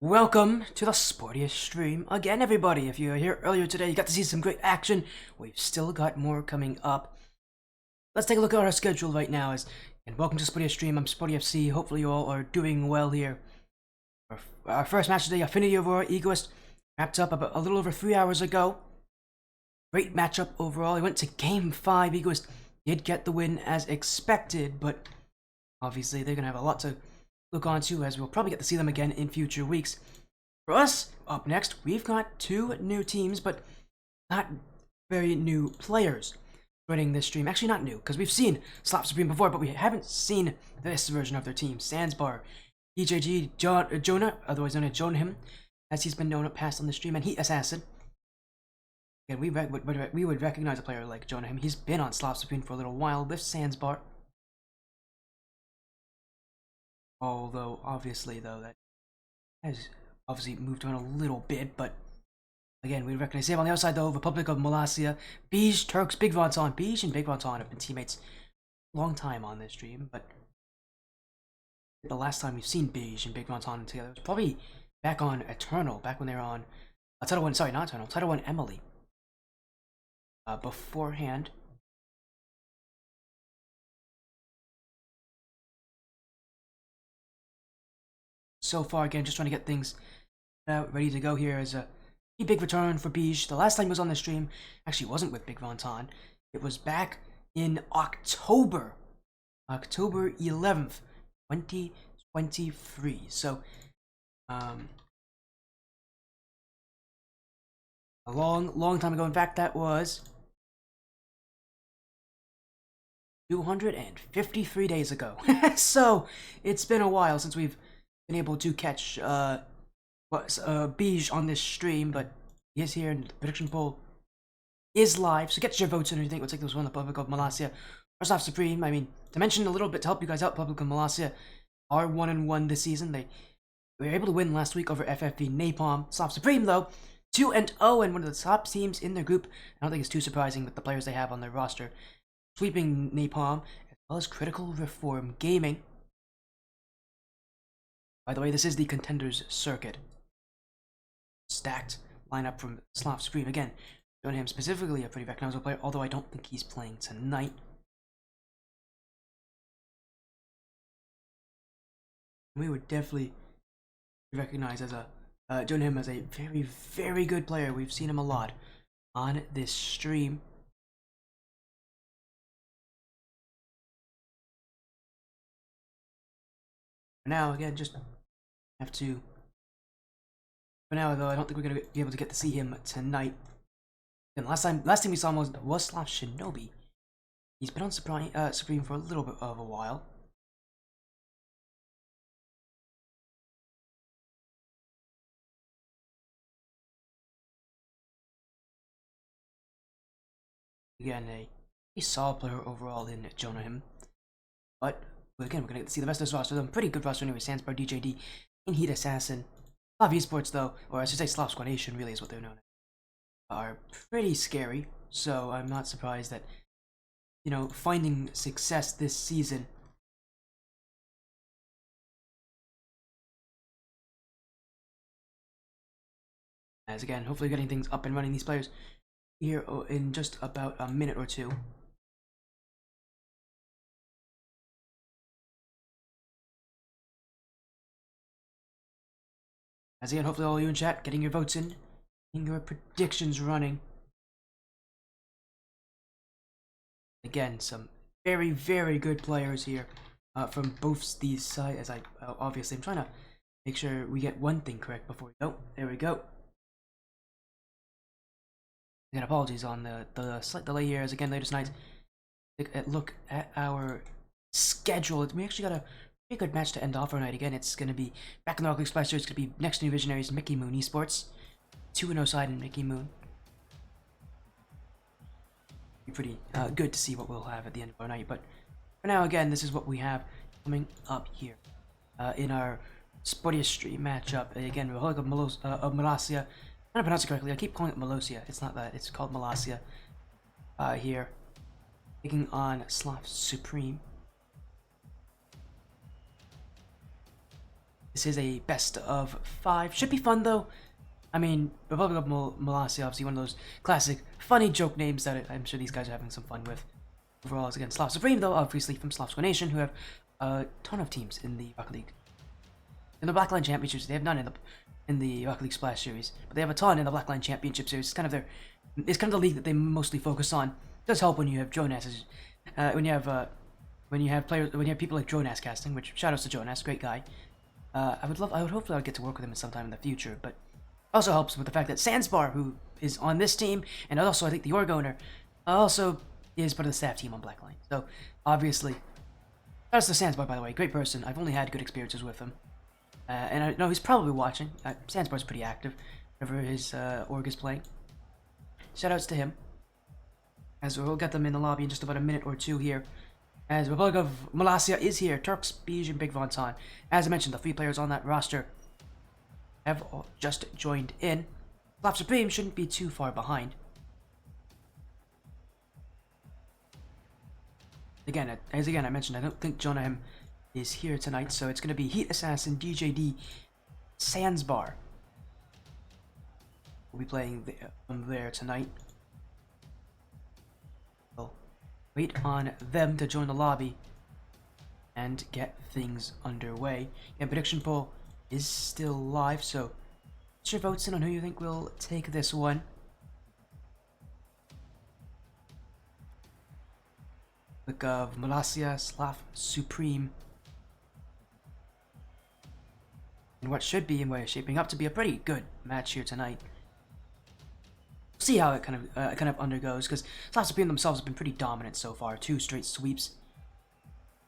Welcome to the sportiest stream again, everybody. If you were here earlier today, you got to see some great action. We've still got more coming up. Let's take a look at our schedule right now. And welcome to Sportiest Stream. I'm Sporty FC. Hopefully, you all are doing well here. Our first match today, Affinity over Egoist, wrapped up about a little over 3 hours ago. Great matchup overall. It went to Game 5. Egoist did get the win as expected, but obviously they're gonna have a lot to look on to, as we'll probably get to see them again in future weeks. For us, up next, we've got two new teams, but not very new players joining this stream. Actually, not new, because we've seen Sloth Supreme before, but we haven't seen this version of their team. Sansbar, DJG, Jonah, otherwise known as Jonahim, as he's been known past on the stream, and Heat Assassin. Again, we would recognize a player like Jonahim. He's been on Sloth Supreme for a little while with Sansbar. Although, obviously, that has obviously moved on a little bit, but again, we recognize him. On the outside, though, Republic of Molossia, Bij, Turks, Big Vonton. Bij and Big Vonton have been teammates a long time on this stream, but the last time we've seen Bij and Big Vonton together was probably back on Eternal, back when they were on Title 1, sorry, not Eternal, Title 1 Emily. Beforehand, so far, again, just trying to get things ready to go here as a big return for Bij. The last time he was on the stream actually wasn't with Big Vonton. It was back in October 11th, 2023. So, a long time ago. In fact, that was 253 days ago. So, it's been a while since we've been able to catch Bij on this stream, but he is here, and the prediction poll is live, so get your votes in who you think will take this one. The Republic of Molossia or Sloth Supreme. I mean, to mention a little bit to help you guys out, Republic of Molossia are 1-1 this season. They were able to win last week over FFV Napalm. Sloth Supreme, though, 2-0 and one of the top teams in their group. I don't think it's too surprising with the players they have on their roster, sweeping Napalm as well as Critical Reform Gaming. By the way, this is the Contenders circuit. Stacked lineup from Sloth Supreme. Again, Jonahim specifically a pretty recognizable player, although I don't think he's playing tonight. We would definitely recognize as Jonahim as a very, very good player. We've seen him a lot on this stream. For now, again, just have to. For now, though, I don't think we're gonna be able to get to see him tonight. And last time we saw him was Sloth Shinobi. He's been on Supreme for a little bit of a while. Again, a solid player overall in Jonahim. But again, we're gonna get to see the rest of this roster. Though, pretty good roster anyway. Sansbar, DJD, and Heat Assassin. Sloth Esports, though, or I should say Sloth Squad Nation, really is what they're known as, are pretty scary. So I'm not surprised that, you know, finding success this season. As again, hopefully getting things up and running. These players here in just about a minute or two. As again, hopefully all of you in chat getting your votes in, getting your predictions running. Again, some very, very good players here from both these sides. As I obviously, I'm trying to make sure we get one thing correct before we go. There we go. Again, apologies on the slight delay here. As again, later tonight, look at our schedule. We actually got a pretty good match to end off our night. Again, it's going to be back in the Rocket Express. It's going to be next to New Visionaries, Mickey Moon Esports, 2-0 side in Mickey Moon. Be pretty good to see what we'll have at the end of our night. But for now, again, this is what we have coming up here in our sportiest stream matchup. Again, Republic of Molossia. I'm gonna pronounce it correctly. I keep calling it Molossia. It's not that. It's called Molossia. Here, taking on Sloth Supreme. This is a best of 5. Should be fun though. I mean, Republic of Molossia, obviously one of those classic funny joke names that I'm sure these guys are having some fun with. Overall, is against Sloth Supreme though, obviously from Sloth Nation, who have a ton of teams in the Rocket League. In the Blackline Championships, they have none in the Rocket League Splash Series, but they have a ton in the Blackline Championship Series. It's kind of the league that they mostly focus on. It does help when you have Jonas, when you have people like Jonas casting, which shoutouts to Jonas, great guy. I would hopefully get to work with him sometime in the future, but also helps with the fact that Sandsbar, who is on this team, and also I think the org owner, also is part of the staff team on Blackline. So obviously, shoutouts to Sandsbar, by the way, great person. I've only had good experiences with him. And I know he's probably watching. Sandsbar's pretty active whenever his org is playing. Shoutouts to him. As we'll get them in the lobby in just about a minute or two here. As Republic of Molossia is here. Turks, Beige, and Big Vontan. As I mentioned, the 3 players on that roster have just joined in. Sloth Supreme shouldn't be too far behind. Again, as I mentioned, I don't think Jonahim is here tonight, so it's going to be Heat Assassin, DJD, Sandsbar. We'll be playing from there tonight. We'll wait on them to join the lobby and get things underway. And prediction poll is still live, so put your votes in on who you think will take this one. Look of Molossia, Sloth Supreme. And what should be, and what is shaping up to be, a pretty good match here tonight. See how it kind of undergoes, because Sloth Supreme themselves have been pretty dominant so far. 2 straight sweeps.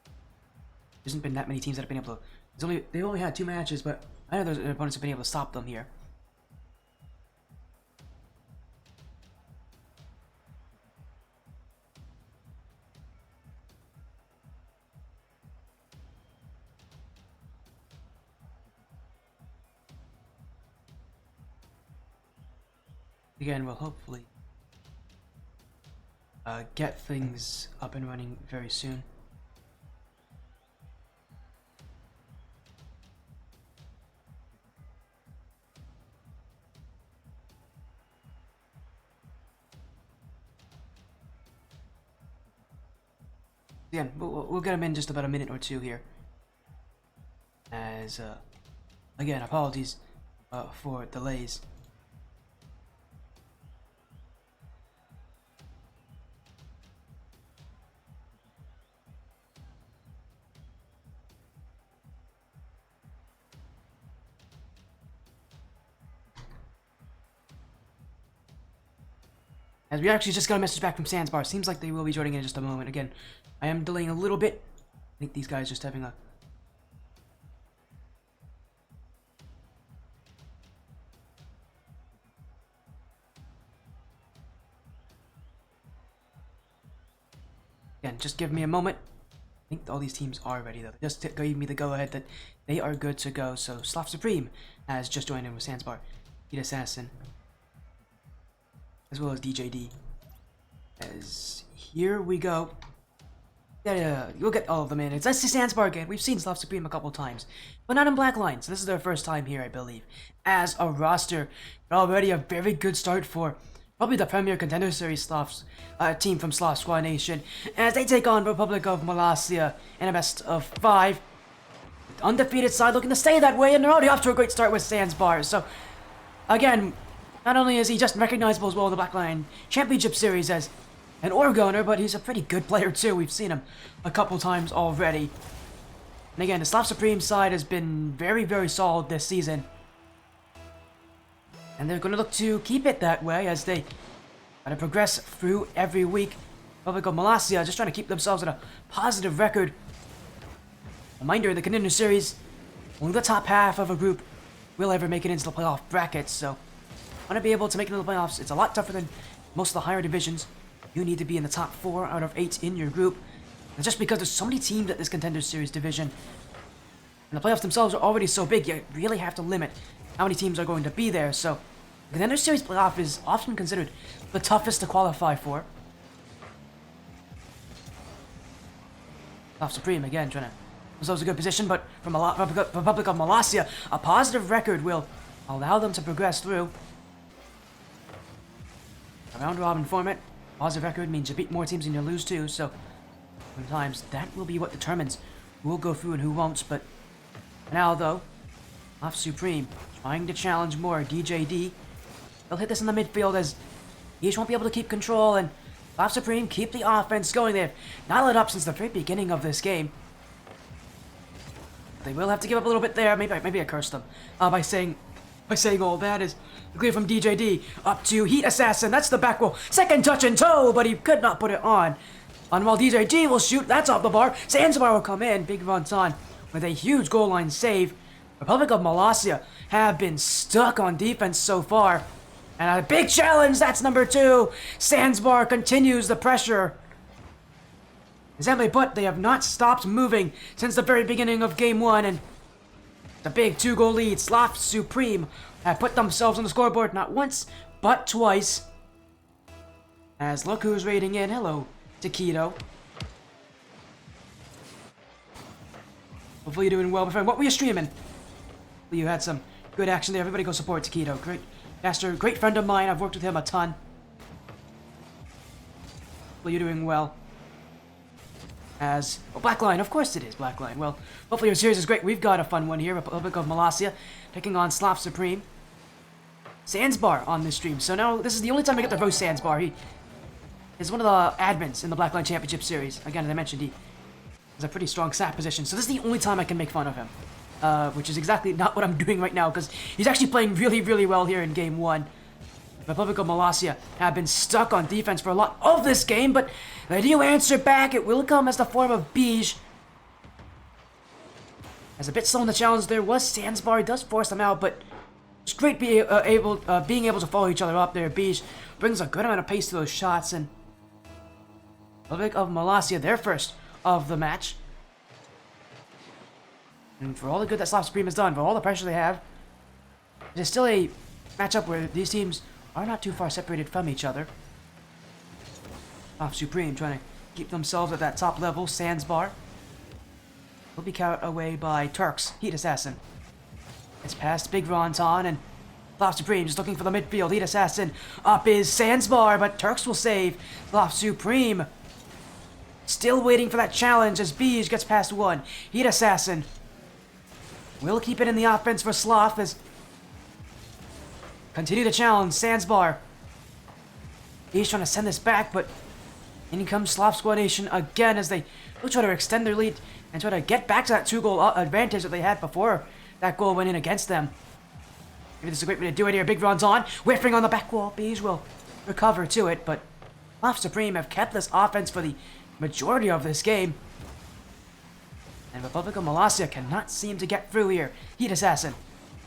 There hasn't been that many teams that have been able to. They've only had 2 matches, but I know their opponents have been able to stop them here. Again, we'll hopefully get things up and running very soon. Again, we'll get them in just about a minute or two here. As, again, apologies for delays. As we actually just got a message back from Sandsbar. Seems like they will be joining in just a moment. Again, I am delaying a little bit. I think these guys just having a... Again, just give me a moment. I think all these teams are ready though. They just gave me the go-ahead that they are good to go. So Sloth Supreme has just joined in with Sandsbar. Heat Assassin, as well as DJD. As here we go. Yeah, you'll get all of them in. It's nice to see Sandsbar again. We've seen Sloth Supreme a couple times, but not in Blackline. So this is their first time here, I believe, as a roster. But already a very good start for probably the premier Contenders Series Sloths team from Sloth Nation, as they take on Republic of Molossia in a best of 5. The undefeated side looking to stay that way, and they're already off to a great start with Sandsbar. So again, not only is he just recognizable as well in the Blackline Championship Series as an org owner, but he's a pretty good player too. We've seen him a couple times already. And again, the Sloth Supreme side has been very, very solid this season. And they're going to look to keep it that way as they kind of progress through every week. Republic of Molossia just trying to keep themselves at a positive record. Reminder, in the Contender Series, only the top half of a group will ever make it into the playoff brackets, so want to be able to make it into the playoffs. It's a lot tougher than most of the higher divisions. You need to be in the top 4 out of 8 in your group. And just because there's so many teams at this Contender Series division, and the playoffs themselves are already so big, you really have to limit how many teams are going to be there. So the Contender Series playoff is often considered the toughest to qualify for. Sloth Supreme again trying to themselves a good position, but from Republic of Molossia, a positive record will allow them to progress through. A round-robin format, positive record means you beat more teams than you lose to, so sometimes that will be what determines who will go through and who won't. But now, though, Sloth Supreme trying to challenge more DJD. They'll hit this in the midfield as Beige won't be able to keep control, and Sloth Supreme keep the offense going. They've not let up since the very beginning of this game. They will have to give up a little bit there. Maybe I cursed them by saying all that. Is clear from DJD up to Heat Assassin. That's the back wall. Second touch and toe, but he could not put it on. And while DJD will shoot, that's off the bar. Zanzibar will come in. Big runs on with a huge goal line save. Republic of Molossia have been stuck on defense so far. And a big challenge, that's number 2. Zanzibar continues the pressure. But they have not stopped moving since the very beginning of Game 1, and the big 2-goal lead. Sloth Supreme have put themselves on the scoreboard not once, but twice. As look who's raiding in. Hello, Taquito. Hopefully you're doing well, my friend. What were you streaming? Hopefully you had some good action there. Everybody go support Taquito. Great master, great friend of mine. I've worked with him a ton. Hopefully you're doing well. As Blackline, of course it is Blackline. Well, hopefully your series is great. We've got a fun one here. Republic of Molossia taking on Sloth Supreme. Zanzibar on this stream. So now this is the only time I get to roast Zanzibar. He is one of the admins in the Blackline Championship Series. Again, as I mentioned, he has a pretty strong sap position. So this is the only time I can make fun of him, which is exactly not what I'm doing right now because he's actually playing really, really well here in Game 1. Republic of Molossia have been stuck on defense for a lot of this game, but they do answer back. It will come as the form of Beige. As a bit slow in the challenge there was Zanzibar. He does force them out, but it's great being able to follow each other up there. Beige brings a good amount of pace to those shots, and Republic of Molossia, their first of the match. And for all the good that Sloth Supreme has done, for all the pressure they have, it is still a matchup where these teams are not too far separated from each other. Sloth Supreme trying to keep themselves at that top level. Zanzibar will be carried away by Turks. Heat Assassin. It's past Big Ronton, and Sloth Supreme just looking for the midfield. Heat Assassin up is Zanzibar, but Turks will save. Sloth Supreme still waiting for that challenge as Beige gets past one. Heat Assassin will keep it in the offense for Sloth as continue the challenge. Zanzibar. He's trying to send this back, but in comes Sloth Squad Nation again as they will try to extend their lead and try to get back to that 2-goal advantage that they had before that goal went in against them. Maybe this is a great way to do it here. Big runs on, whiffing on the back wall. Beige will recover to it, but Sloth Supreme have kept this offense for the majority of this game. And Republic of Molossia cannot seem to get through here. Heat Assassin.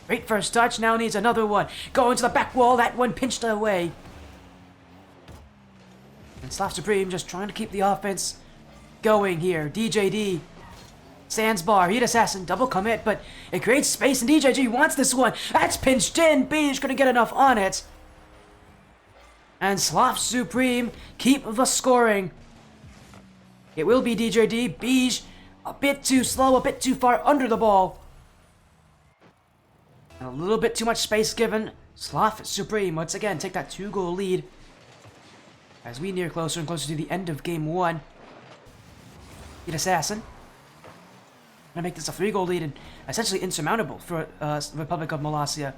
Great first touch, now needs another one. Going to the back wall, that one pinched away. And Sloth Supreme just trying to keep the offense going here. DJD. Zanzibar, Heat Assassin, double commit, but it creates space and DJD wants this one. That's pinched in. Beige couldn't get enough on it. And Sloth Supreme keep the scoring. It will be DJD. Beige a bit too slow, a bit too far under the ball. And a little bit too much space given. Sloth Supreme once again take that 2-goal lead as we near closer and closer to the end of Game 1. Heat Assassin gonna make this a 3-goal lead and essentially insurmountable for Republic of Molossia.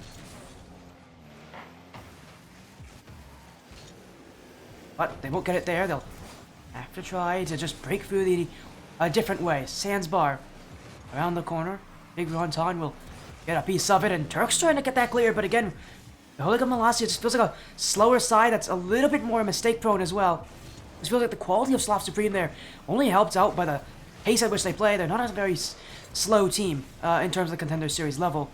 But they won't get it there. They'll have to try to just break through a different way. Zanzibar around the corner. Big Ronton will get a piece of it, and Turk's trying to get that clear, but again, the Republic of Molossia just feels like a slower side that's a little bit more mistake prone as well. It feels like the quality of Sloth Supreme there only helped out by the pace at which they play. They're not a very slow team in terms of the Contenders series level.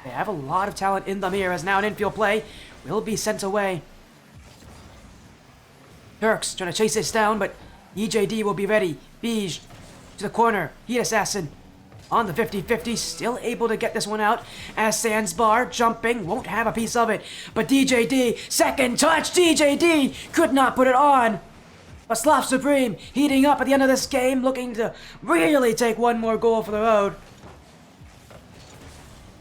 They have a lot of talent in them here as now an infield play will be sent away. Turks trying to chase this down, but EJD will be ready. Beige to the corner. Heat Assassin on the 50-50, still able to get this one out as Zanzibar jumping, won't have a piece of it. But DJD, second touch, DJD could not put it on. But Sloth Supreme heating up at the end of this game, looking to really take one more goal for the road.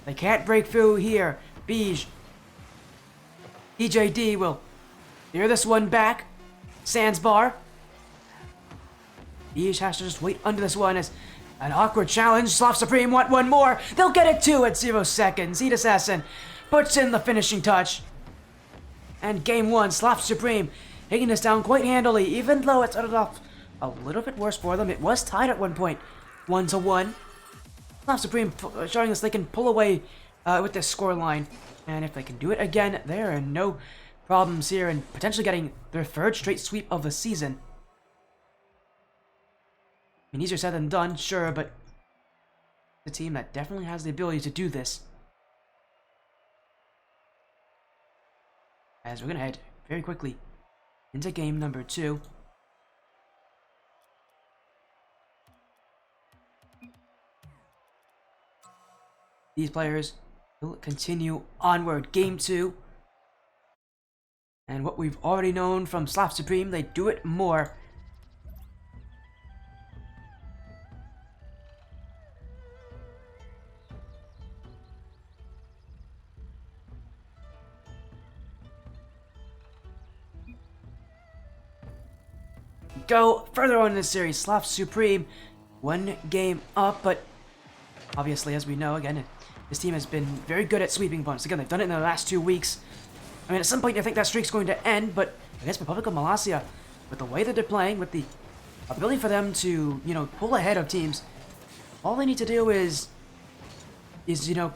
They can't break through here. Beige. DJD will clear this one back. Sandsbar. Beige has to just wait under this one as an awkward challenge. Sloth Supreme want one more. They'll get it too at 0 seconds. Heat Assassin puts in the finishing touch. And game 1, Sloth Supreme taking this down quite handily, even though it started off a little bit worse for them. It was tied at one point, 1-1. Sloth Supreme showing us they can pull away with this scoreline. And if they can do it again, there are no problems here and potentially getting their 3rd straight sweep of the season. I mean, easier said than done, sure, but the team that definitely has the ability to do this. As we're going to head very quickly into game number 2. These players will continue onward. Game 2. And what we've already known from Sloth Supreme, they do it more. Go further on in this series. Sloth Supreme, 1 game up, but obviously, as we know, again, this team has been very good at sweeping opponents. Again, they've done it in the last 2 weeks. I mean, at some point, I think that streak's going to end, but I guess Republic of Molossia, with the way that they're playing, with the ability for them to, pull ahead of teams, all they need to do is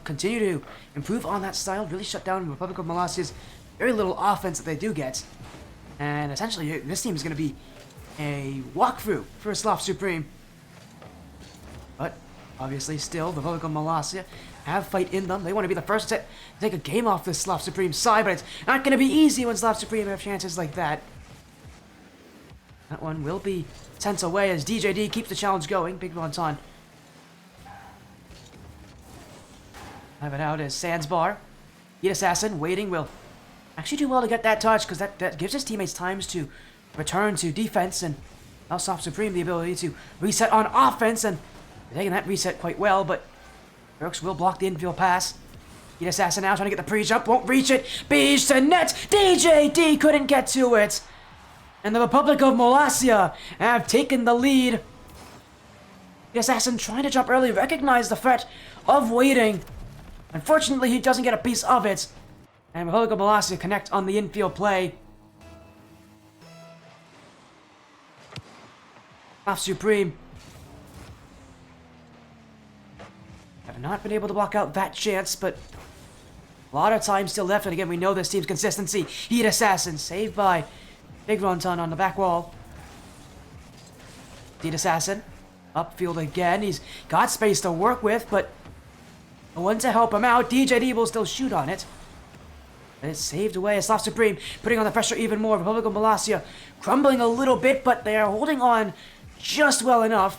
continue to improve on that style, really shut down Republic of Molossia's very little offense that they do get. And essentially, this team is going to be a walkthrough for Sloth Supreme. But obviously, still, the Republic of Molossia have fight in them. They want to be the first to take a game off this Sloth Supreme side, but it's not going to be easy when Sloth Supreme have chances like that. That one will be sent away as DJD keeps the challenge going. Big Ronton. Have it out as Sandsbar. Heat Assassin waiting will actually do well to get that touch because that gives his teammates times to return to defense and allow Sloth Supreme the ability to reset on offense, and they're taking that reset quite well, but Brooks will block the infield pass. Heat Assassin now trying to get the pre-jump, won't reach it. Beige to net. DJD couldn't get to it. And the Republic of Molossia have taken the lead. Heat Assassin trying to jump early, recognized the threat of waiting. Unfortunately, he doesn't get a piece of it. And Republic of Molossia connect on the infield play. Sloth Supreme have not been able to block out that chance, but a lot of time still left. And again, we know this team's consistency. Heat Assassin saved by Big Ronton on the back wall. Heat Assassin upfield again. He's got space to work with, but no one to help him out. DJD will still shoot on it. And it's saved away as Sloth Supreme putting on the pressure even more. Republic of Molossia crumbling a little bit, but they are holding on just well enough.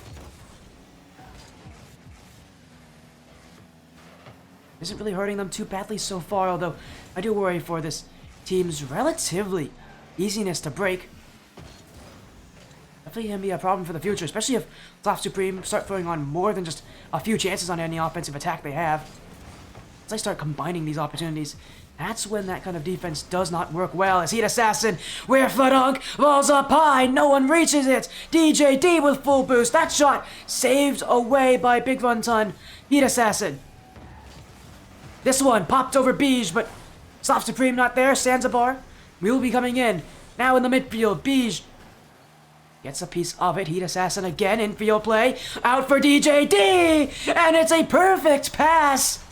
Isn't really hurting them too badly so far, although I do worry for this team's relatively easiness to break. Definitely going to be a problem for the future, especially if Sloth Supreme start throwing on more than just a few chances on any offensive attack they have. As they start combining these opportunities, that's when that kind of defense does not work well. As Heat Assassin, where Fadunk balls up high, no one reaches it. DJD with full boost. That shot saved away by Big Ronton. Heat Assassin. This one popped over Beige, but Sloth Supreme not there. Sansabar will be coming in. Now in the midfield, Beige gets a piece of it. Heat Assassin again, infield play. Out for DJD! And it's a perfect pass!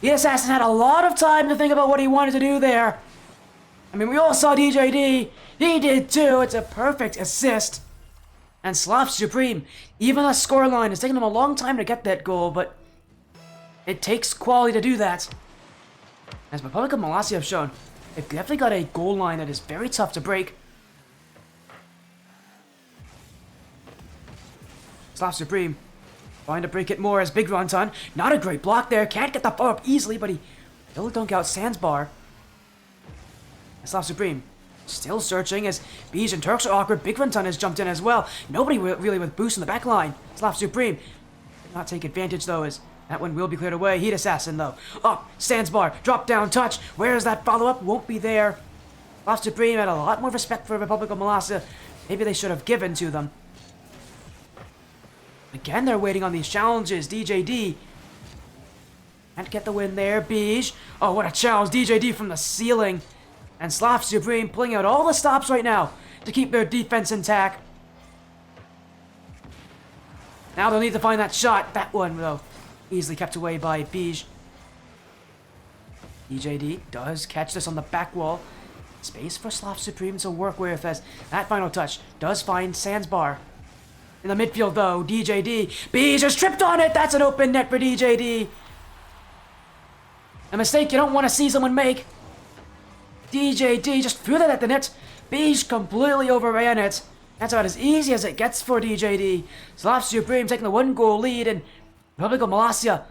Heat Assassin had a lot of time to think about what he wanted to do there. I mean, we all saw DJD. He did too. It's a perfect assist. And Sloth Supreme, even the scoreline, it's taken him a long time to get that goal, but it takes quality to do that. As Republic of Molossia have shown, they've definitely got a goal line that is very tough to break. Sloth Supreme trying to break it more as Big Ronton. Not a great block there. Can't get the follow up easily, but he will dunk out Sandsbar. Sloth Supreme Still searching as Beige and Turks are awkward. Big Runton has jumped in as well. Nobody really with boost in the back line. Sloth Supreme did not take advantage though, as that one will be cleared away. Heat Assassin though. Up, Sandsbar, drop down, touch. Where's that follow-up? Won't be there. Sloth Supreme had a lot more respect for Republic of Molossia. Maybe they should have given to them. Again, they're waiting on these challenges. DJD can't get the win there. Beige. Oh, what a challenge. DJD from the ceiling. And Sloth Supreme pulling out all the stops right now to keep their defense intact. Now they'll need to find that shot. That one, though, easily kept away by Beige. DJD does catch this on the back wall. Space for Sloth Supreme to work with as that final touch does find Sandsbar. In the midfield, though, DJD. Beige has tripped on it. That's an open net for DJD. A mistake you don't want to see someone make. DJD just threw that at the net. Beige completely overran it. That's about as easy as it gets for DJD. Sloth Supreme taking the 1-goal lead, and Republic of Molossia,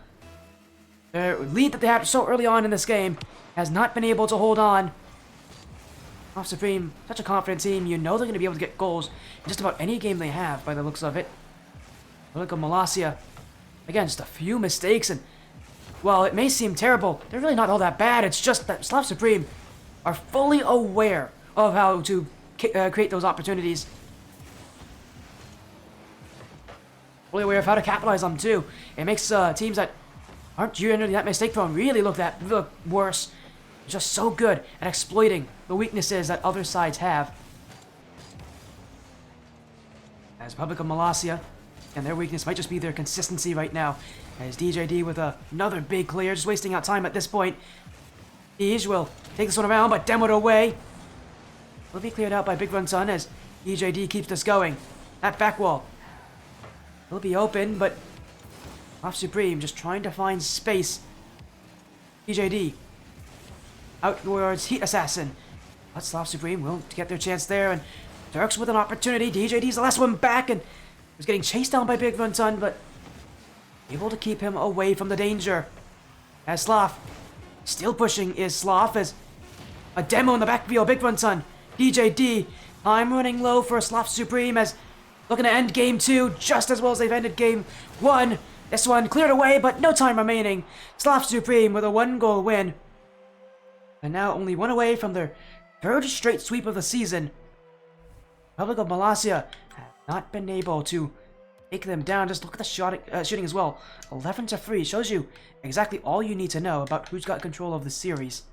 their lead that they had so early on in this game, has not been able to hold on. Sloth Supreme, such a confident team, you know they're going to be able to get goals in just about any game they have, by the looks of it. Republic of Molossia, again, just a few mistakes, and while it may seem terrible, they're really not all that bad. It's just that Sloth Supreme are fully aware of how to create those opportunities. Fully aware of how to capitalize on them too. It makes teams that aren't generally that mistake prone really look worse. They're just so good at exploiting the weaknesses that other sides have. As Republic of Molossia, and their weakness might just be their consistency right now. As DJD with another big clear, just wasting out time at this point. Beige will take this one around, but demoed away. Will be cleared out by Big Runton as DJD keeps this going. That back wall will be open, but Sloth Supreme just trying to find space. DJD out towards Heat Assassin. But Sloth Supreme will get their chance there, and Turks with an opportunity. DJD's the last one back, and was getting chased down by Big Runton, but able to keep him away from the danger. As Sloth still pushing is Sloth as a demo in the backfield. Big Runton, DJD, time running low for Sloth Supreme as looking to end game 2 just as well as they've ended game 1. This one cleared away, but no time remaining. Sloth Supreme with a 1-goal win. And now only one away from their 3rd straight sweep of the season. Republic of Molossia have not been able to take them down. Just look at the shooting as well. 11-3 shows you exactly all you need to know about who's got control of the series.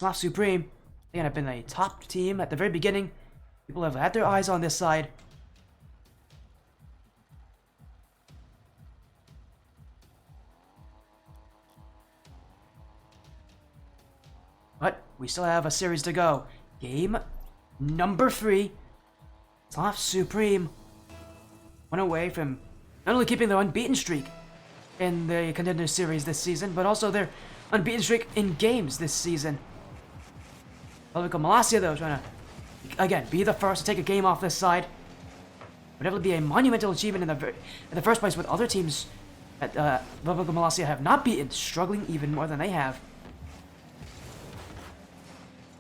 Sloth Supreme, they have been a top team at the very beginning. People have had their eyes on this side. But we still have a series to go. Game number 3. Sloth Supreme went away from not only keeping their unbeaten streak in the Contenders series this season, but also their unbeaten streak in games this season. Republic of Molossia, though, trying to, again, be the first to take a game off this side. Would definitely be a monumental achievement in the first place, with other teams that Republic of Molossia have not beaten, struggling even more than they have.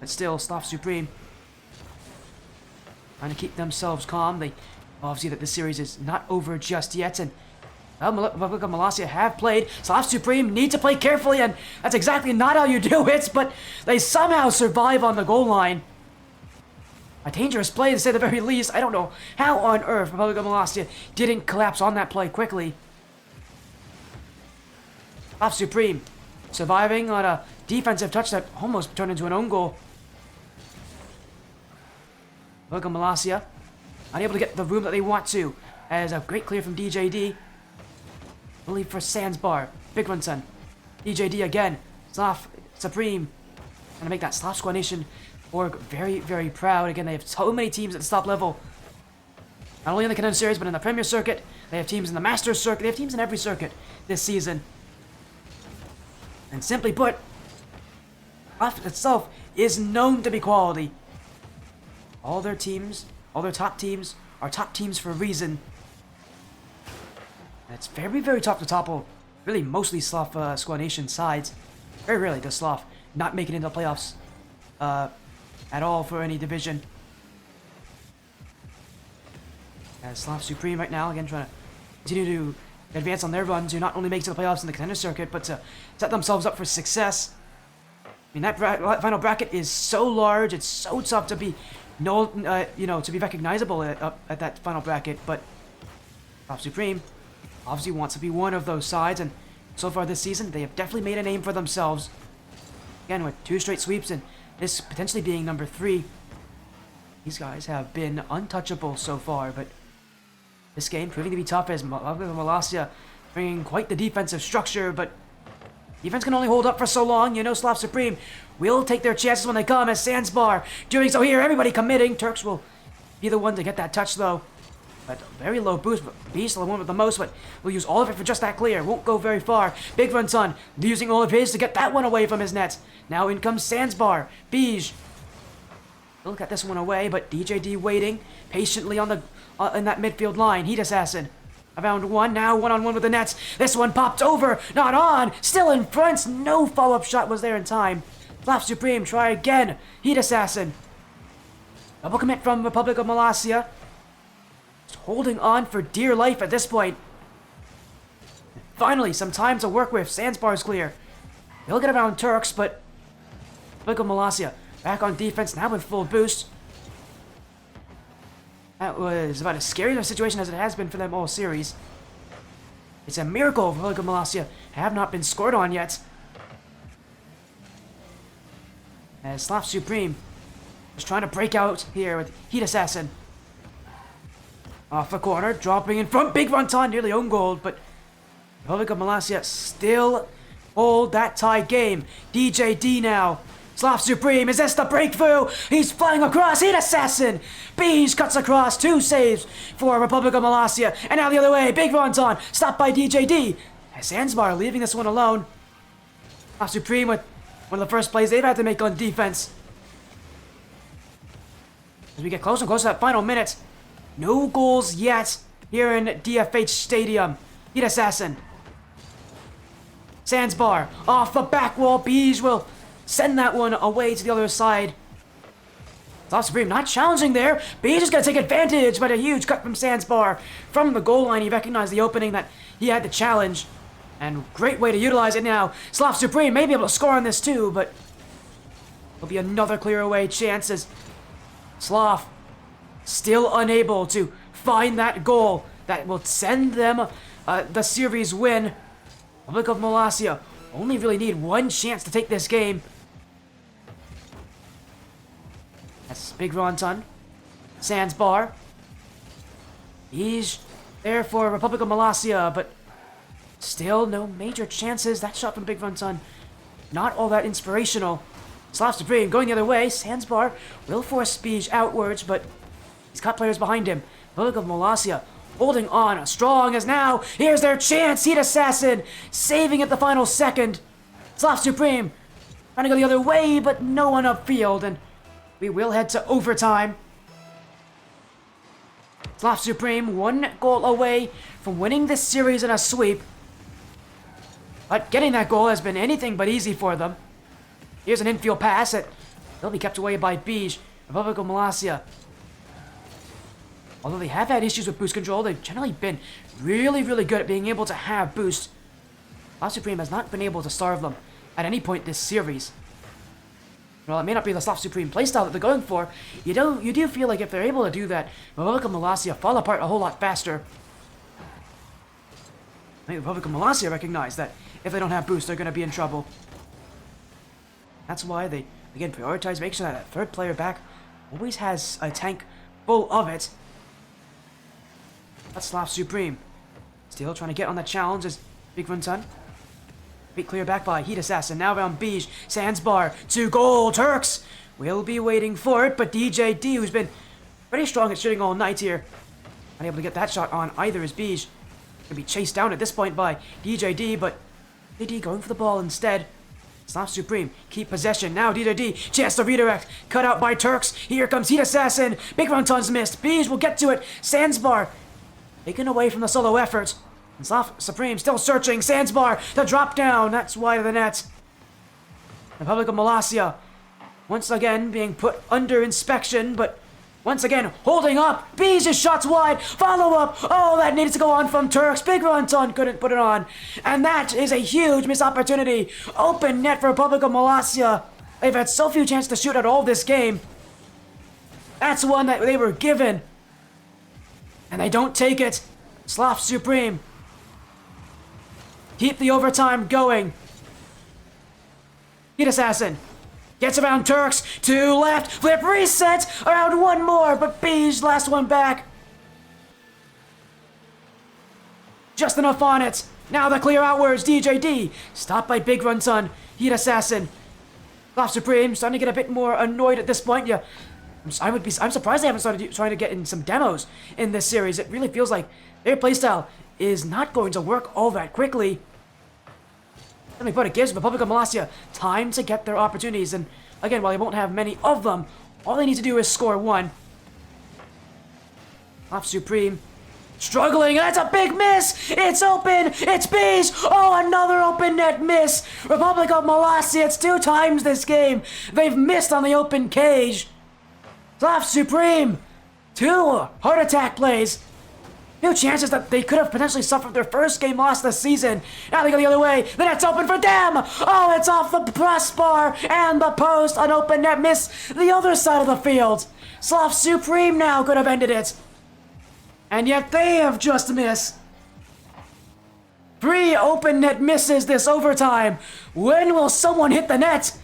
But still, Sloth Supreme trying to keep themselves calm. They obviously that this series is not over just yet, and Republic of Molossia have played. Sloth Supreme need to play carefully, and that's exactly not how you do it, but they somehow survive on the goal line. A dangerous play, to say the very least. I don't know how on earth Republic of Molossia didn't collapse on that play quickly. Sloth Supreme surviving on a defensive touch that almost turned into an own goal. Republic of Molossia unable to get the room that they want to, as a great clear from DJD. I believe for Sandsbar. Big Runton. DJD again. Sloth Supreme. Trying to make that Sloth Squad Nation org very, very proud. Again, they have so many teams at the top level. Not only in the Contenders series, but in the Premier Circuit. They have teams in the Masters Circuit. They have teams in every circuit this season. And simply put, Sloth itself is known to be quality. All their teams, all their top teams, are top teams for a reason. And it's very, very top to topple. Really, mostly Sloth Squad Nation sides. Very rarely does Sloth not make it into the playoffs at all for any division. As Sloth Supreme right now, again, trying to continue to advance on their run to not only make it to the playoffs in the Contender circuit, but to set themselves up for success. I mean, that final bracket is so large, it's so tough to be, to be recognizable at that final bracket, but Sloth Supreme obviously wants to be one of those sides, and so far this season, they have definitely made a name for themselves. Again, with 2 straight sweeps, and this potentially being number 3. These guys have been untouchable so far, but this game proving to be tough as Molossia bringing quite the defensive structure, but defense can only hold up for so long. Sloth Supreme will take their chances when they come as Sandsbar doing so here. Everybody committing. Turks will be the one to get that touch though. But very low boost. Beast the one with the most, but will use all of it for just that clear. Won't go very far. Big Run Ton using all of his to get that one away from his net. Now in comes Sandsbar. Beige. He'll get this one away, but DJD waiting patiently on the in that midfield line. Heat Assassin. Around 1, now 1-on-1 with the nets. This one popped over, not on, still in front. No follow-up shot was there in time. Sloth Supreme, try again. Heat Assassin. Double commit from Republic of Molossia. Just holding on for dear life at this point. Finally, some time to work with. Sandsbar's clear. He'll get around Turks, but Republic of Molossia back on defense now with full boost. That was about as scary of a situation as it has been for them all series. It's a miracle Republic of Molossia have not been scored on yet. As Sloth Supreme is trying to break out here with Heat Assassin. Off the corner, dropping in front. Big Run Ton, nearly own goal, but Republic of Molossia still hold that tie game. DJD now. Sloth Supreme, is this the breakthrough? He's flying across, Heat Assassin! Beige cuts across, 2 saves for Republic of Molossia, and now the other way, Big Run Ton, stopped by DJD. As Sandsbar leaving this one alone. Sloth Supreme with one of the first plays they've had to make on defense. As we get closer and closer to that final minute, no goals yet here in DFH Stadium. Heat Assassin. Sandsbar, off the back wall, Beige will send that one away to the other side. Sloth Supreme not challenging there. Beige is going to take advantage, but a huge cut from Sandsbar. From the goal line, he recognized the opening that he had to challenge. And great way to utilize it now. Sloth Supreme may be able to score on this too, but will be another clear away chance as Sloth still unable to find that goal that will send them the series win. Republic of Molossia only really need 1 chance to take this game. That's Big Run Ton. Sandsbar. He's there for Republic of Molossia, but still no major chances. That shot from Big Run Ton, not all that inspirational. Sloth Supreme going the other way. Sandsbar will force Beige outwards, but he's got players behind him. Republic of Molossia holding on strong as now. Here's their chance. Heat Assassin saving at the final second. Sloth Supreme trying to go the other way, but no one upfield, and we will head to overtime. Sloth Supreme 1 goal away from winning this series in a sweep. But getting that goal has been anything but easy for them. Here's an infield pass that will be kept away by Beige. Republic of Molossia. Although they have had issues with boost control, they've generally been really, really good at being able to have boost. Sloth Supreme has not been able to starve them at any point this series. Well, it may not be the Sloth Supreme playstyle that they're going for. You do feel like if they're able to do that, Republic of Molossia fall apart a whole lot faster. I think Republic of Molossia recognize that if they don't have boost, they're going to be in trouble. That's why they, again, prioritize making sure that third player back always has a tank full of it. That's Sloth Supreme. Still trying to get on that challenge as Big Run Ton. Big clear back by Heat Assassin. Now around Beige. Sandsbar. 2 goal. Turks will be waiting for it, but DJD, who's been pretty strong at shooting all night here, unable to get that shot on either as Beige. Gonna be chased down at this point by DJD, but DJD going for the ball instead. Sloth Supreme, keep possession. Now DJD, chance to redirect. Cut out by Turks. Here comes Heat Assassin. Big Run Ton's missed. Beige will get to it. Sandsbar taken away from the solo effort. And Sloth Supreme still searching. Sandsbar, the drop down. That's wide of the net. Republic of Molossia once again being put under inspection, but once again holding up. Bees just shots wide. Follow up. Oh, that needed to go on from Turks. Big Runton couldn't put it on. And that is a huge missed opportunity. Open net for Republic of Molossia. They've had so few chances to shoot at all this game. That's one that they were given. And they don't take it. Sloth Supreme. Keep the overtime going. Heat Assassin. Gets around Turks. 2 left. Flip reset. Around 1 more. But Beige last one back. Just enough on it. Now the clear outwards. DJD. Stopped by Big Run Son. Heat Assassin. Sloth Supreme starting to get a bit more annoyed at this point. Yeah. I'm surprised they haven't started trying to get in some demos in this series. It really feels like their playstyle is not going to work all that quickly. Let me put it, gives Republic of Molossia time to get their opportunities. And again, while they won't have many of them, all they need to do is score 1. Sloth Supreme struggling, and that's a big miss! It's open! It's Bees! Oh, another open net miss! Republic of Molossia, it's 2 times this game. They've missed on the open cage. Sloth Supreme! 2 heart attack plays. 2 chances that they could have potentially suffered their first game loss this season. Now they go the other way. The net's open for them! Oh, it's off the crossbar and the post. An open net miss the other side of the field. Sloth Supreme now could have ended it. And yet they have just missed. 3 open net misses this overtime. When will someone hit the net?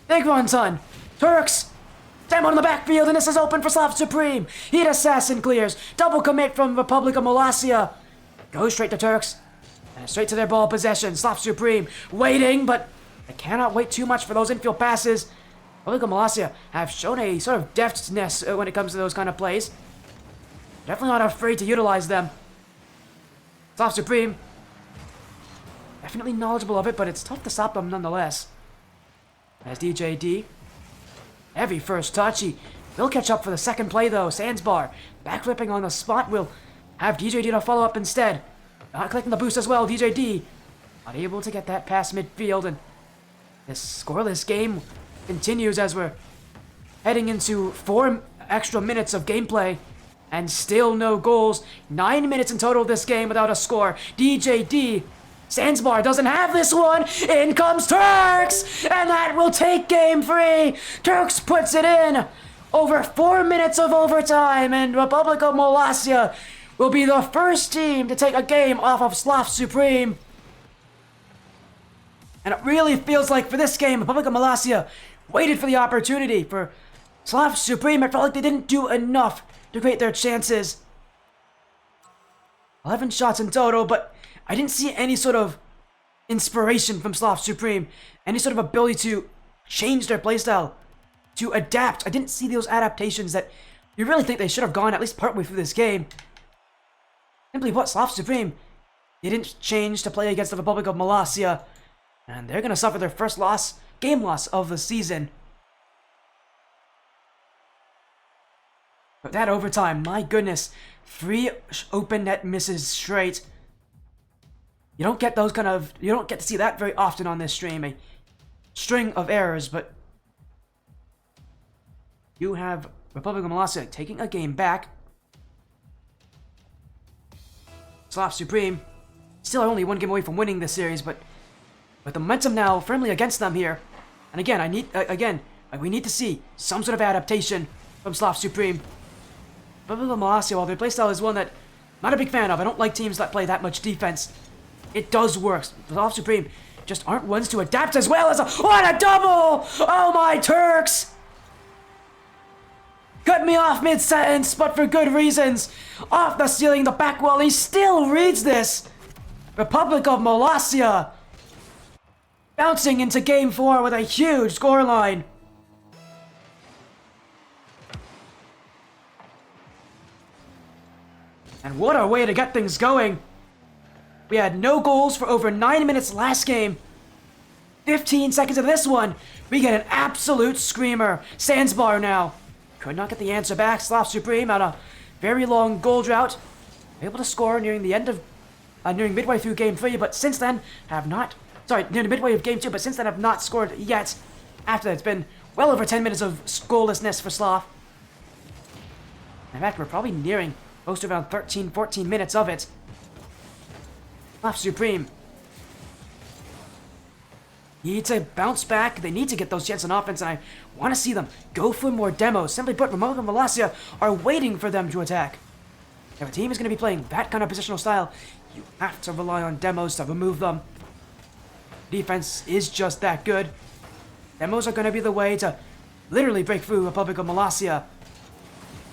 Big Run Son. Turks. Demo in the backfield, and this is open for Sloth Supreme. Heat Assassin clears. Double commit from Republic of Molossia. Goes straight to Turks. And straight to their ball possession. Sloth Supreme waiting, but they cannot wait too much for those infield passes. Republic of Molossia have shown a sort of deftness when it comes to those kind of plays. Definitely not afraid to utilize them. Sloth Supreme. Definitely knowledgeable of it, but it's tough to stop them nonetheless. As DJD. Heavy first touch. He'll catch up for the second play though. Sandsbar backflipping on the spot will have DJD to follow up instead. Not collecting the boost as well. DJD not able to get that past midfield, and this scoreless game continues as we're heading into 4 extra minutes of gameplay and still no goals. 9 minutes in total of this game without a score. DJD. Sandsbar doesn't have this one. In comes Turks! And that will take game 3. Turks puts it in. Over 4 minutes of overtime, and Republic of Molossia will be the first team to take a game off of Sloth Supreme. And it really feels like for this game, Republic of Molossia waited for the opportunity. For Sloth Supreme, it felt like they didn't do enough to create their chances. 11 shots in total, but I didn't see any sort of inspiration from Sloth Supreme, any sort of ability to change their playstyle, to adapt. I didn't see those adaptations that you really think they should have gone at least partway through this game. Simply put, Sloth Supreme didn't change to play against the Republic of Molossia, and they're going to suffer their first game loss of the season. But that overtime, my goodness, 3 open net misses straight. You don't get to see that very often on this stream, a string of errors, but you have Republic of Molossia taking a game back. Sloth Supreme still only 1 game away from winning this series, but with the momentum now firmly against them here. And again, we need to see some sort of adaptation from Sloth Supreme. Republic of Molossia, while their playstyle is one that I'm not a big fan of. I don't like teams that play that much defense. It does work. Sloth Supreme just aren't ones to adapt as well as what a double! Oh my Turks! Cut me off mid-sentence, but for good reasons. Off the ceiling, the back wall, he still reads this. Republic of Molossia bouncing into game 4 with a huge scoreline. And what a way to get things going. We had no goals for over 9 minutes last game. 15 seconds of this one, we get an absolute screamer. Sandsbar now. Could not get the answer back. Sloth Supreme out a very long goal drought. Able to score nearing the end of, nearing midway through game 3, but since then have not Sorry, near the midway of game 2, but since then I've not scored yet. After that, it's been well over 10 minutes of goallessness for Sloth. In fact, we're probably nearing close to around 13, 14 minutes of it. Sloth Supreme need to bounce back. They need to get those chances on offense, and I want to see them go for more demos. Simply put, Republic and Molossia are waiting for them to attack. If a team is going to be playing that kind of positional style, you have to rely on demos to remove them. Defense is just that good. Demos are going to be the way to literally break through Republic of Molossia.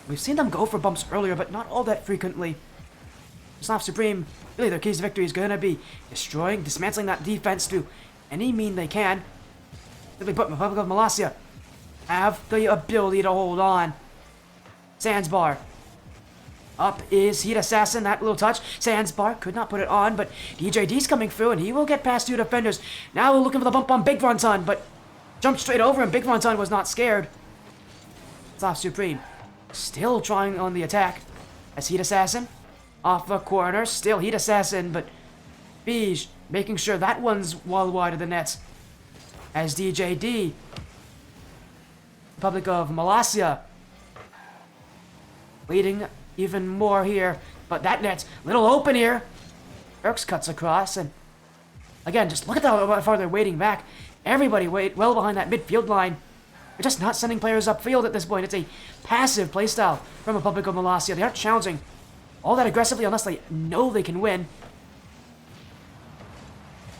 We've seen them go for bumps earlier, but not all that frequently. Sloth Supreme, really their keys to victory is going to be dismantling that defense through any mean they can. Simply put, Republic of Molossia have the ability to hold on. Sandsbar. Up is Heat Assassin, that little touch. Sandsbar could not put it on, but DJD's coming through, and he will get past 2 defenders. Now we're looking for the bump on Big Fronton, but jumped straight over him. Big Fronton was not scared. Sloth Supreme still trying on the attack. As Heat Assassin off the corner, still Heat Assassin, but Beige making sure that one's well wide of the net. As DJD, Republic of Molossia, waiting even more here, but that net's little open here. Erks cuts across, and again, just look at how far they're waiting back. Everybody well behind that midfield line. They're just not sending players upfield at this point. It's a passive playstyle from Republic of Molossia. They aren't challenging all that aggressively unless they know they can win.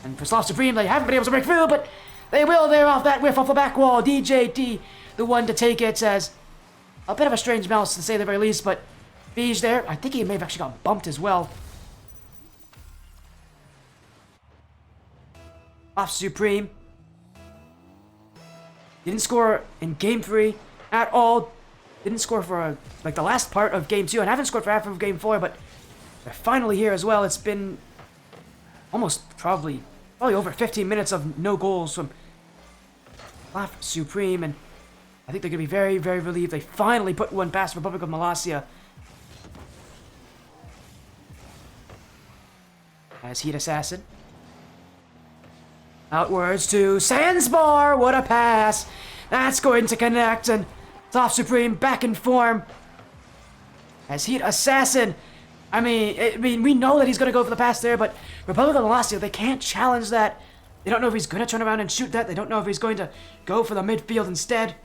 And for Sloth Supreme, they haven't been able to break through, but they will there off that whiff off the back wall. DJD, the one to take it, says a bit of a strange mouse to say the very least, but Beige there, I think he may have actually got bumped as well. Sloth Supreme didn't score in Game 3 at all. Didn't score for like the last part of Game 2, and haven't scored for half of Game 4, but they're finally here as well. It's been almost probably over 15 minutes of no goals from Sloth Supreme, and I think they're going to be very, very relieved. They finally put one past Republic of Molossia. As Heat Assassin. Outwards to Sandsbar. What a pass. That's going to connect, and Sloth Supreme back in form. As Heat Assassin. I mean, we know that he's going to go for the pass there, but Republic of Molossia, they can't challenge that. They don't know if he's going to turn around and shoot that. They don't know if he's going to go for the midfield instead.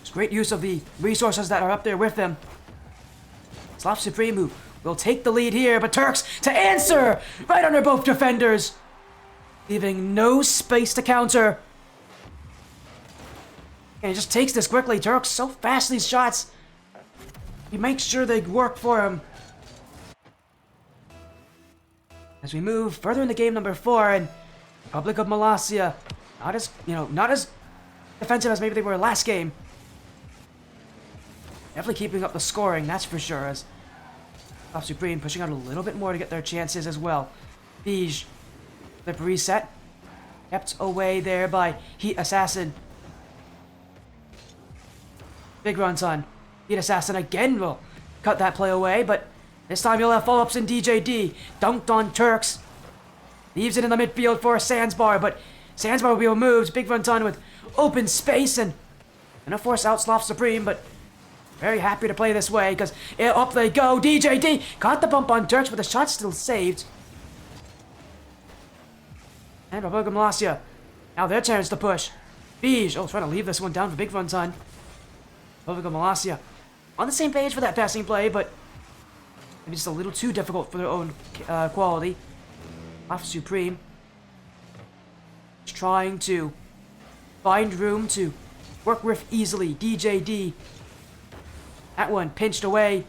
It's great use of the resources that are up there with them. Sloth Supreme, who will take the lead here, but Turks to answer right under both defenders, leaving no space to counter. And he just takes this quickly. Turks so fast these shots. He makes sure they work for him. As we move further into game number 4, and Republic of Molossia, not as defensive as maybe they were last game. Definitely keeping up the scoring, that's for sure, as Sloth Supreme pushing out a little bit more to get their chances as well. Beige, flip reset. Kept away there by Heat Assassin. Big Fronton. Heat Assassin again will cut that play away, but this time he'll have follow-ups in DJD. Dunked on Turks. Leaves it in the midfield for Sandsbar, but Sandsbar will be removed. Big Fronton with open space, and gonna force out Sloth Supreme, but very happy to play this way, because up they go. DJD got the bump on Turks, but the shot's still saved. And Republic of Molossia, now their chance to push. Beige, trying to leave this one down for Big Fronton. Republic of Molossia on the same page for that passing play, but maybe just a little too difficult for their own quality. Sloth Supreme is trying to find room to work with easily. DJD, that one pinched away.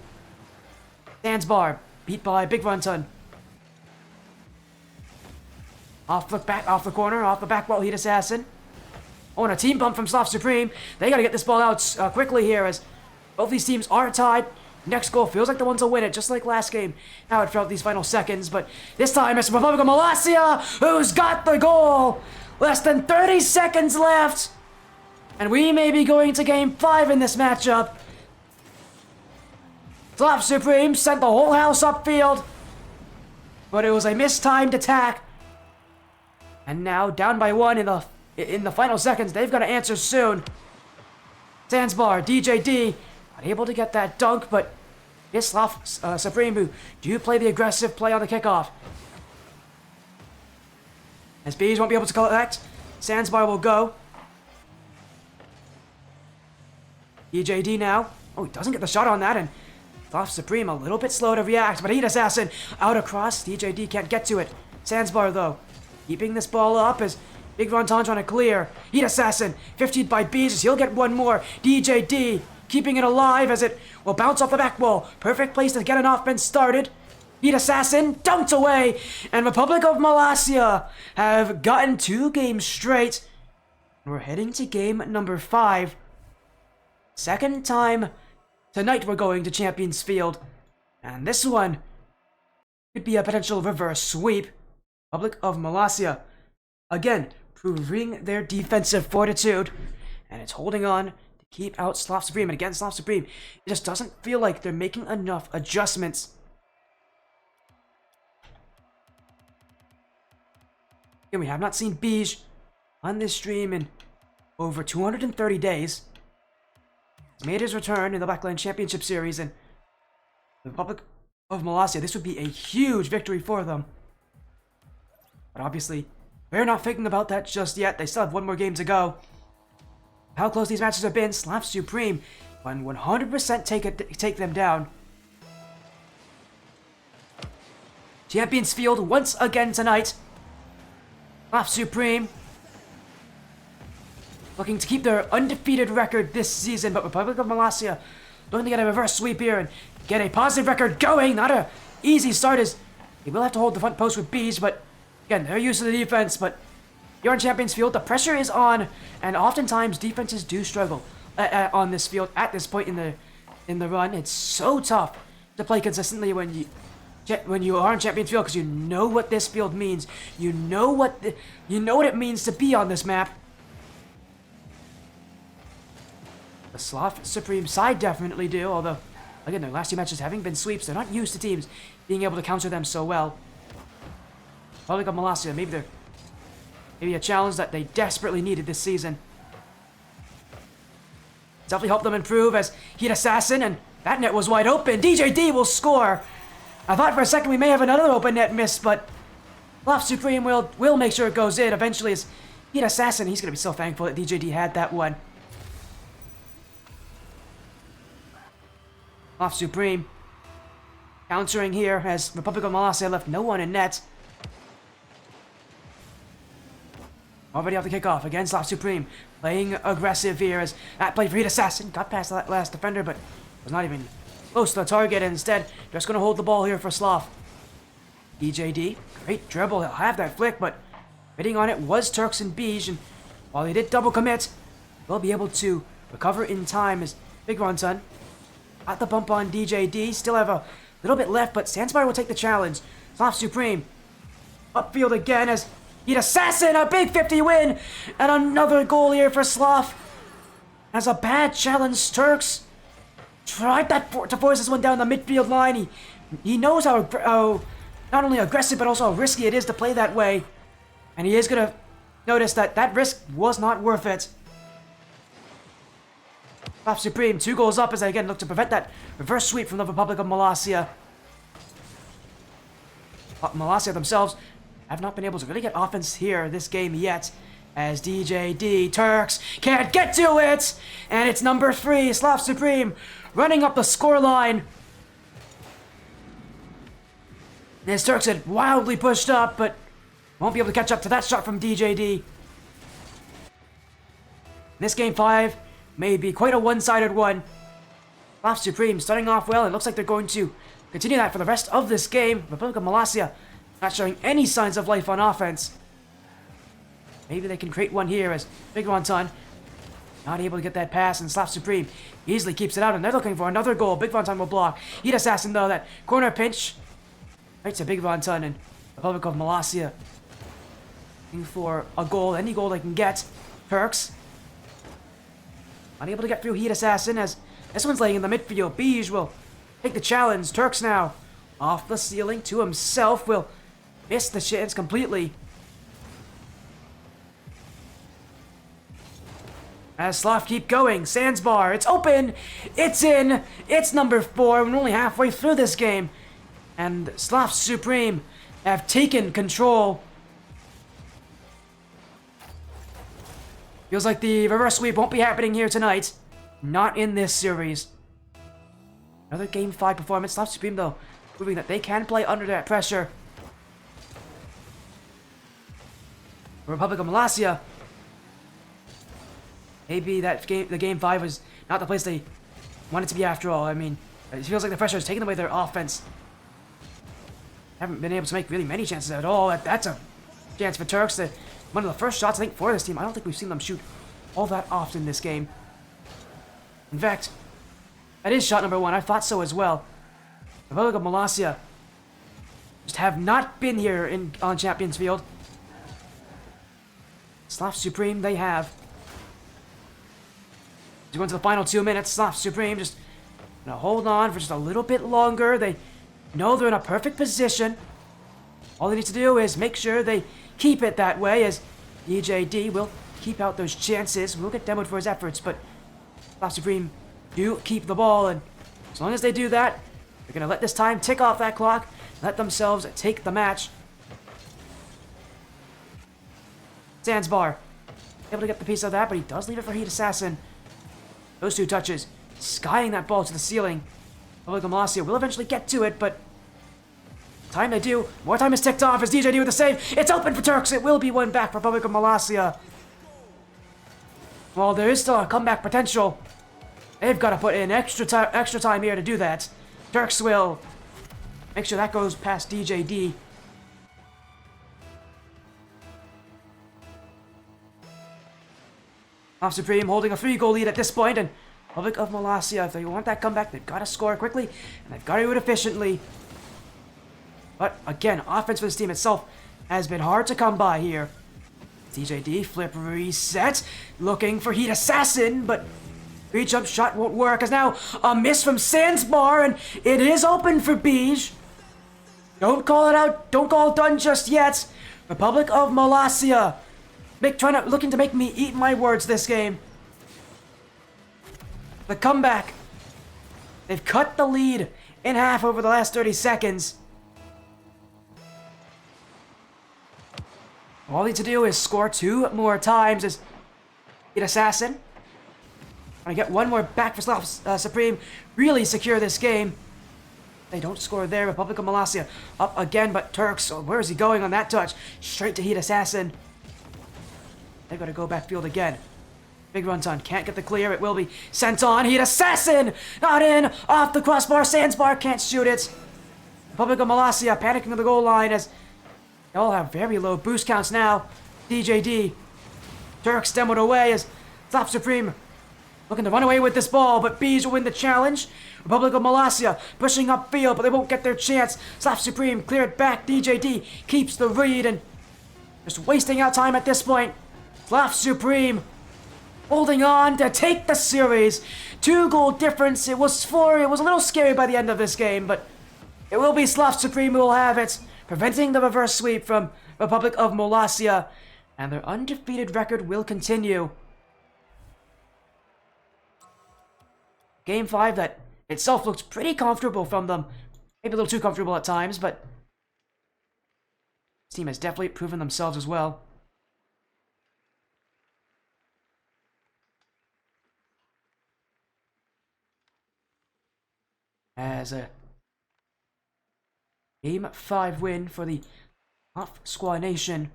Sandsbar beat by Big Fronton. Off the corner, off the back wall, Heat Assassin. And a team bump from Sloth Supreme. They gotta get this ball out quickly here, as both these teams are tied. Next goal feels like the ones will win it, just like last game. How it felt these final seconds, but this time it's Republic of Molossia who's got the goal. Less than 30 seconds left, and we may be going to game 5 in this matchup. Sloth Supreme sent the whole house upfield, but it was a mistimed attack. And now down by 1 in the final seconds. They've got to answer soon. Zanzibar, DJD, not able to get that dunk, but yes, Sloth Supreme, who do play the aggressive play on the kickoff. As Bees won't be able to collect, Zanzibar will go. DJD now. Oh, he doesn't get the shot on that, and Sloth Supreme a little bit slow to react, but Heat Assassin out across. DJD can't get to it. Zanzibar, though, keeping this ball up as Big Vonton trying to clear. Heat Assassin, 15 by Bees as he'll get one more. DJD keeping it alive as it will bounce off the back wall. Perfect place to get an offense started. Heat Assassin dunked away, and Republic of Molossia have gotten 2 games straight. We're heading to game number 5. Second time tonight we're going to Champions Field, and this one could be a potential reverse sweep. Republic of Molossia again proving their defensive fortitude, and it's holding on to keep out Sloth Supreme. And again, Sloth Supreme, it just doesn't feel like they're making enough adjustments. Again, we have not seen Beige on this stream in over 230 days. He's made his return in the Blackland Championship Series, and the Republic of Molossia, this would be a huge victory for them. But obviously, they're not thinking about that just yet. They still have 1 more game to go. How close these matches have been, Sloth Supreme can 100% take them down. Champions Field once again tonight. Sloth Supreme looking to keep their undefeated record this season, but Republic of Molossia looking to get a reverse sweep here and get a positive record going. Not a easy start as they will have to hold the front post with Bees, but again, they're used to the defense. But you're on Champions Field, the pressure is on, and oftentimes defenses do struggle on this field at this point in the run. It's so tough to play consistently when you are on Champions Field, because you know what this field means. You know what it means to be on this map. The Sloth Supreme side definitely do, although again, their last 2 matches having been sweeps, they're not used to teams being able to counter them so well. Republic of Molossia, maybe a challenge that they desperately needed this season. Definitely helped them improve as Heat Assassin, and that net was wide open. DJD will score. I thought for a second we may have another open net miss, but Sloth Supreme will make sure it goes in eventually as Heat Assassin. He's going to be so thankful that DJD had that one. Sloth Supreme countering here as Republic of Molossia left no one in net. Already off the kickoff again, Sloth Supreme playing aggressive here as that play for Heat Assassin got past that last defender, but was not even close to the target, and instead just going to hold the ball here for Sloth. DJD, great dribble, he'll have that flick, but hitting on it was Turks and Beige, and while they did double commit, they'll be able to recover in time as Big Ronson got the bump on DJD. Still have a little bit left, but Zanzibar will take the challenge. Sloth Supreme upfield again as Heat Assassin, a big 50 win, and another goal here for Sloth. As a bad challenge, Turks tried to force this one down the midfield line. He knows how not only aggressive but also how risky it is to play that way, and he is going to notice that risk was not worth it. Sloth Supreme 2 goals up as they again look to prevent that reverse sweep from the Republic of Molossia. Molossia themselves have not been able to really get offense here this game yet, as DJD Turks can't get to it, and it's number 3, Sloth Supreme running up the scoreline. As Turks had wildly pushed up, but won't be able to catch up to that shot from DJD. This game 5 may be quite a one-sided one. Sloth Supreme starting off well, and looks like they're going to continue that for the rest of this game. Republic of Molossia not showing any signs of life on offense. Maybe they can create one here as Big Ronton not able to get that pass, and Sloth Supreme easily keeps it out, and they're looking for another goal. Big Ronton will block. Heat Assassin, though, that corner pinch right to Big Ronton, and Republic of Molossia looking for a goal, any goal they can get. Turks unable to get through Heat Assassin as this one's laying in the midfield. Beige will take the challenge. Turks now off the ceiling to himself. Will miss the chance completely. As Sloth keep going, Sandbar, it's open, it's in, it's number 4, we're only halfway through this game. And Sloth Supreme have taken control. Feels like the reverse sweep won't be happening here tonight. Not in this series. Another Game 5 performance. Sloth Supreme, though, proving that they can play under that pressure. Republic of Molossia. Maybe the game 5 was not the place they wanted to be after all. I mean, it feels like the pressure has taken away their offense. Haven't been able to make really many chances at all. That's a chance for Turks. One of the first shots, I think, for this team. I don't think we've seen them shoot all that often this game. In fact, that is shot number 1. I thought so as well. The Republic of Molossia just have not been here on Champions Field. Sloth Supreme, they have. As we go into the final 2 minutes, Sloth Supreme just gonna hold on for just a little bit longer. They know they're in a perfect position. All they need to do is make sure they keep it that way, as DJD will keep out those chances. We'll get demoed for his efforts, but Sloth Supreme do keep the ball, and as long as they do that, they're gonna let this time tick off that clock, let themselves take the match. Zanzibar able to get the piece of that, but he does leave it for Heat Assassin. Those 2 touches, skying that ball to the ceiling. Republic of Molossia will eventually get to it, but time they do. More time is ticked off as DJD with the save. It's open for Turks. It will be one back for Republic of Molossia. While there is still a comeback potential, they've got to put in extra time here to do that. Turks will make sure that goes past DJD. Sloth Supreme holding a 3-goal lead at this point, and Republic of Molossia, if they want that comeback, they've got to score quickly, and they've got to do it efficiently. But again, offense for this team itself has been hard to come by here. DJD, flip reset, looking for Heat Assassin, but re-jump shot won't work, as now a miss from Sandbar, and it is open for Beige. Don't call it out, don't call it done just yet. Republic of Molossia, looking to make me eat my words this game. The comeback. They've cut the lead in half over the last 30 seconds. All they need to do is score 2 more times as Heat Assassin. Gonna get 1 more back for Sloth Supreme. Really secure this game. They don't score there. Republic of Molossia up again, but Turks, where is he going on that touch? Straight to Heat Assassin. They've got to go backfield again. Big runtime, can't get the clear. It will be sent on. Heat Assassin! Not in! Off the crossbar. Sandbar can't shoot it. Republic of Molossia panicking at the goal line as they all have very low boost counts now. DJD. Turks demoed away as Sloth Supreme looking to run away with this ball, but Bees will win the challenge. Republic of Molossia pushing upfield, but they won't get their chance. Sloth Supreme cleared back. DJD keeps the lead and just wasting out time at this point. Sloth Supreme holding on to take the series. 2-goal difference. It was a little scary by the end of this game, but it will be Sloth Supreme who will have it, preventing the reverse sweep from Republic of Molossia, and their undefeated record will continue. Game 5 that itself looks pretty comfortable from them. Maybe a little too comfortable at times, but this team has definitely proven themselves as well. As a Game 5 win for the Off Squaw Nation.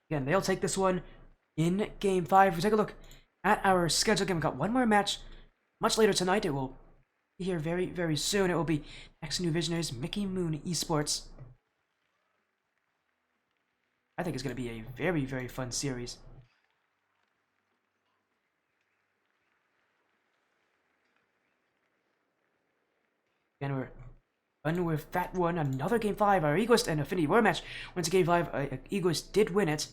Again, they'll take this one in Game 5. If we take a look at our schedule again, we've got 1 more match much later tonight. It will be here very, very soon. It will be next New Visionaries Mickey Moon Esports. I think it's going to be a very, very fun series. And we're done with that one. Another Game 5. Our Egoist and Affinity War match went to Game 5. Egoist did win it.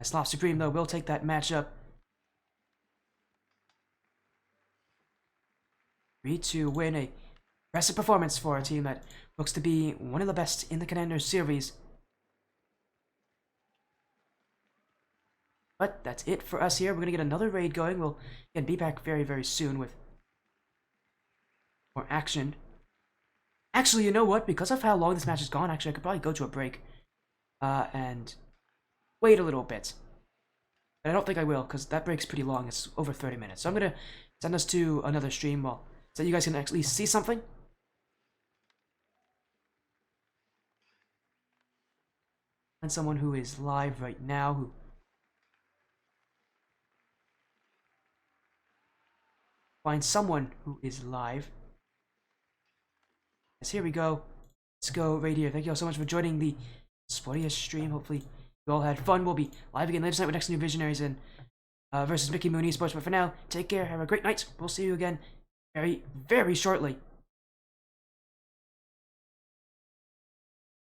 Sloth Supreme, though, will take that matchup. 3 to win a impressive performance for a team that looks to be one of the best in the Contenders series. But that's it for us here. We're going to get another raid going. We'll again be back very, very soon with more action. Actually, you know what? Because of how long this match has gone, actually, I could probably go to a break and wait a little bit. But I don't think I will, because that break's pretty long. It's over 30 minutes. So I'm going to send us to another stream so you guys can actually see something. And someone who is live right now, who find someone who is live. Yes, here we go. Let's go right here. Thank you all so much for joining the Sportiest stream. Hopefully you all had fun. We'll be live again later tonight with next new Visionaries and versus Mickey Mooney Sports. But for now, take care. Have a great night. We'll see you again very, very shortly.